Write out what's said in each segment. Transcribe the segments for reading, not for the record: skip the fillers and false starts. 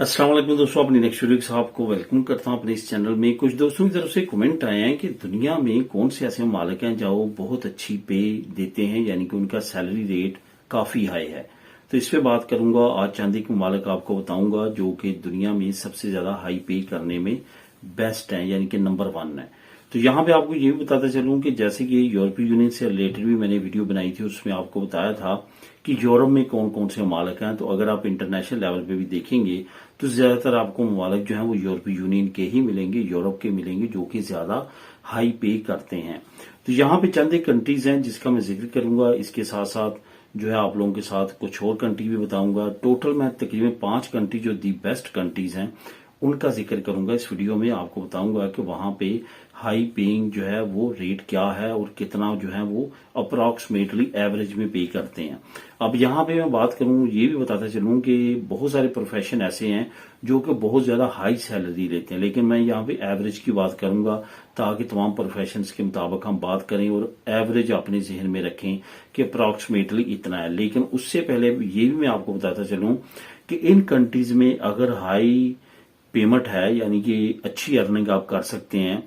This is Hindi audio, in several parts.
अस्सलाम वालेकुम दोस्तों, अपनी नेक्स्ट वीडियो के साथ आपको वेलकम करता हूं अपने इस चैनल में। कुछ दोस्तों की तरफ से कमेंट आए हैं कि दुनिया में कौन से ऐसे मालिक हैं जो बहुत अच्छी पे देते हैं, यानी कि उनका सैलरी रेट काफी हाई है। तो इस पे बात करूंगा। आज चांदी के मालिक आपको बताऊंगा जो कि दुनिया में सबसे ज्यादा हाई पे करने में बेस्ट है, यानी कि नंबर 1 है। तो यहाँ पे आपको ये भी बताता चलूं कि जैसे कि यूरोपीय यूनियन से रिलेटेड भी मैंने वीडियो बनाई थी, उसमें आपको बताया था कि यूरोप में कौन कौन से ममालिक हैं। तो अगर आप इंटरनेशनल लेवल पे भी देखेंगे तो ज्यादातर आपको ममालिक जो हैं वो यूरोपीय यूनियन के ही मिलेंगे, यूरोप के मिलेंगे, जो कि ज्यादा हाई पे करते हैं। तो यहाँ पे चंद एक कंट्रीज हैं जिसका मैं जिक्र करूंगा। इसके साथ साथ जो है आप लोगों के साथ कुछ और कंट्री भी बताऊंगा। टोटल मैं तकरीबन 5 कंट्री जो दी बेस्ट कंट्रीज हैं उनका जिक्र करूंगा इस वीडियो में। आपको बताऊंगा कि वहां पे हाई पेइंग जो है वो रेट क्या है और कितना जो है वो अप्रोक्सीमेटली एवरेज में पे करते हैं। अब यहाँ पे मैं बात करूं, ये भी बताता चलूं कि बहुत सारे प्रोफेशन ऐसे हैं जो कि बहुत ज्यादा हाई सैलरी लेते हैं, लेकिन मैं यहाँ पे एवरेज की बात करूंगा ताकि तमाम प्रोफेशन के मुताबिक हम बात करें और एवरेज अपने जहन में रखें कि अप्रोक्सीमेटली इतना है। लेकिन उससे पहले ये भी मैं आपको बताता चलूं कि इन कंट्रीज में अगर हाई पेमेंट है, यानी कि अच्छी अर्निंग आप कर सकते हैं,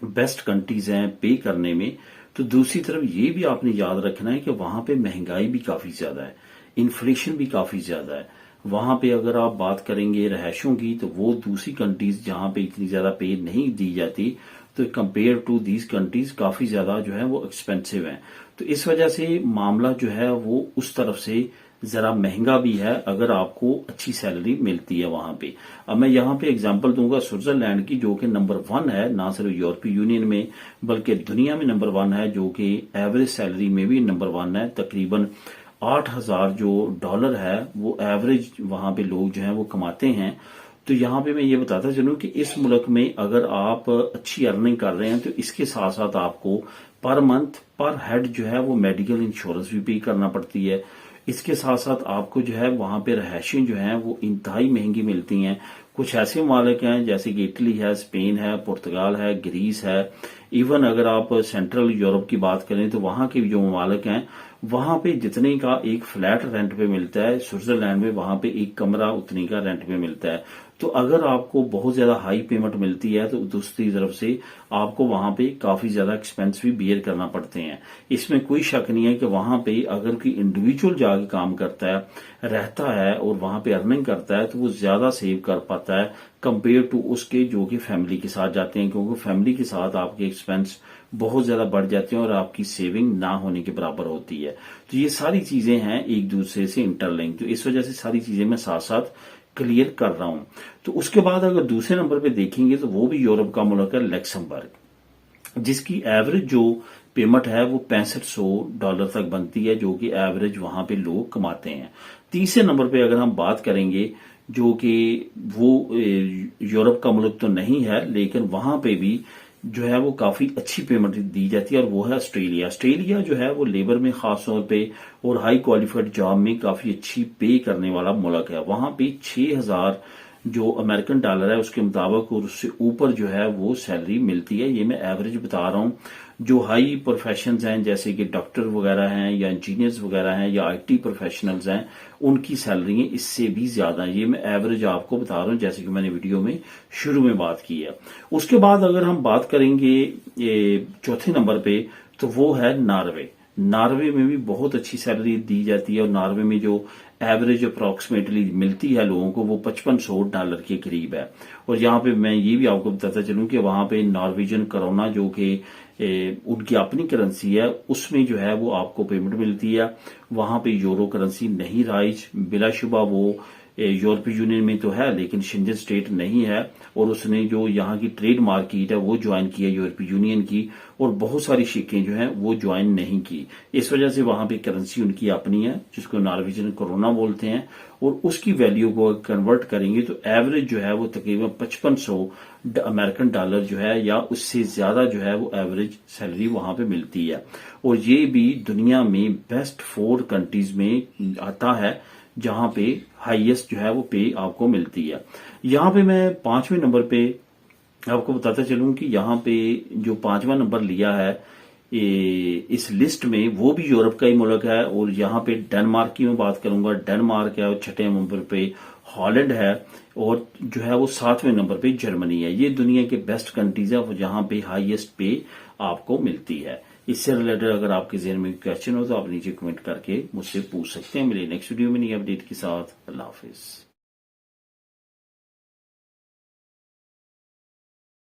बेस्ट कंट्रीज हैं पे करने में, तो दूसरी तरफ ये भी आपने याद रखना है कि वहां पे महंगाई भी काफी ज्यादा है, इन्फ्लेशन भी काफी ज्यादा है। वहां पे अगर आप बात करेंगे रहायशों की, तो वो दूसरी कंट्रीज जहां पे इतनी ज्यादा पे नहीं दी जाती, तो कंपेयर टू दीज कंट्रीज काफी ज्यादा जो है वो एक्सपेंसिव है। तो इस वजह से मामला जो है वो उस तरफ से जरा महंगा भी है अगर आपको अच्छी सैलरी मिलती है वहां पे। अब मैं यहाँ पे एग्जांपल दूंगा स्विट्जरलैंड की, जो कि नंबर 1 है, ना सिर्फ यूरोपीय यूनियन में बल्कि दुनिया में नंबर 1 है, जो कि एवरेज सैलरी में भी नंबर 1 है। तकरीबन 8,000 जो डॉलर है वो एवरेज वहां पे लोग जो है वो कमाते हैं। तो यहाँ पे मैं ये बताता चलूं कि इस मुल्क में अगर आप अच्छी अर्निंग कर रहे हैं तो इसके साथ साथ आपको पर मंथ पर हेड जो है वो मेडिकल इंश्योरेंस भी पे करना पड़ती है। इसके साथ साथ आपको जो है वहां पे रहायशें जो हैं वो इंतहाई महंगी मिलती हैं। कुछ ऐसे ममालिक हैं जैसे कि इटली है, स्पेन है, पुर्तगाल है, ग्रीस है। इवन अगर आप सेंट्रल यूरोप की बात करें तो वहां के जो ममालिक हैं वहां पे जितने का एक फ्लैट रेंट पे मिलता है, स्विट्जरलैंड में वहां पे एक कमरा उतने का रेंट पे मिलता है। तो अगर आपको बहुत ज्यादा हाई पेमेंट मिलती है तो दूसरी तरफ से आपको वहां पे काफी ज्यादा एक्सपेंस भी बियर करना पड़ते हैं। इसमें कोई शक नहीं है कि वहां पे अगर कोई इंडिविजुअल जाके काम करता है, रहता है और वहां पे अर्निंग करता है, तो वो ज्यादा सेव कर पाता है कंपेयर टू उसके जो कि फैमिली के साथ जाते हैं, क्योंकि फैमिली के साथ आपके एक्सपेंस बहुत ज्यादा बढ़ जाते हैं और आपकी सेविंग ना होने के बराबर होती है। तो ये सारी चीजें हैं एक दूसरे से इंटरलिंक, तो इस वजह से सारी चीजें मैं साथ साथ क्लियर कर रहा हूं। तो उसके बाद अगर दूसरे नंबर पे देखेंगे तो वो भी यूरोप का मुल्क है लक्समबर्ग, जिसकी एवरेज जो पेमेंट है वो $6500 तक बनती है, जो कि एवरेज वहां पे लोग कमाते हैं। तीसरे नंबर पे अगर हम बात करेंगे, जो कि वो यूरोप का मुल्क तो नहीं है लेकिन वहां पे भी जो है वो काफी अच्छी पेमेंट दी जाती है, और वो है ऑस्ट्रेलिया। ऑस्ट्रेलिया जो है वो लेबर में खास तौर पे और हाई क्वालिफाइड जॉब में काफी अच्छी पे करने वाला मुल्क है। वहां पे 6,000 जो अमेरिकन डॉलर है उसके मुताबिक और उससे ऊपर जो है वो सैलरी मिलती है। ये मैं एवरेज बता रहा हूं। जो हाई प्रोफेशंस हैं जैसे कि डॉक्टर वगैरह हैं या इंजीनियर्स वगैरह हैं या आईटी प्रोफेशनल्स हैं, उनकी सैलरी इससे भी ज्यादा है। ये मैं एवरेज आपको बता रहा हूं जैसे कि मैंने वीडियो में शुरू में बात की है। उसके बाद अगर हम बात करेंगे ये चौथे नंबर पे, तो वो है नॉर्वे। नॉर्वे में भी बहुत अच्छी सैलरी दी जाती है और नॉर्वे में जो एवरेज अप्रोक्सीमेटली मिलती है लोगों को वो $5500 के करीब है। और यहाँ पे मैं ये भी आपको बताता चलूं कि वहां पे नॉर्वेजियन करोना जो कि उनकी अपनी करेंसी है, उसमें जो है वो आपको पेमेंट मिलती है। वहां पे यूरो करेंसी नहीं राइज, बिलाशुबा वो यूरोपीय यूनियन में तो है लेकिन शेंजन स्टेट नहीं है, और उसने जो यहाँ की ट्रेड मार्केट है वो ज्वाइन की है यूरोपीय यूनियन की, और बहुत सारी शिकें जो हैं वो ज्वाइन नहीं की। इस वजह से वहां पे करेंसी उनकी अपनी है जिसको नॉर्वेजियन कोरोना बोलते हैं, और उसकी वैल्यू को कन्वर्ट करेंगे तो एवरेज जो है वो तकरीबन 5500 अमेरिकन डॉलर जो है या उससे ज्यादा जो है वो एवरेज सैलरी वहां पे मिलती है। और ये भी दुनिया में बेस्ट 4 कंट्रीज में आता है जहां पे हाईएस्ट जो है वो पे आपको मिलती है। यहाँ पे मैं 5वें नंबर पे आपको बताता चलूं कि यहाँ पे जो 5वां नंबर लिया है इस लिस्ट में वो भी यूरोप का ही मुल्क है। और यहाँ पे डेनमार्क की मैं बात करूंगा, डेनमार्क है और 6ठे नंबर पे हॉलैंड है और जो है वो 7वें नंबर पे जर्मनी है। ये दुनिया के बेस्ट कंट्रीज है जहां पे हाईएस्ट पे आपको मिलती है। इससे रिलेटेड अगर आपके ज़हन में क्वेश्चन हो तो आप नीचे कमेंट करके मुझसे पूछ सकते हैं। मिले नेक्स्ट वीडियो में नई अपडेट के साथ। अल्लाह हाफिज।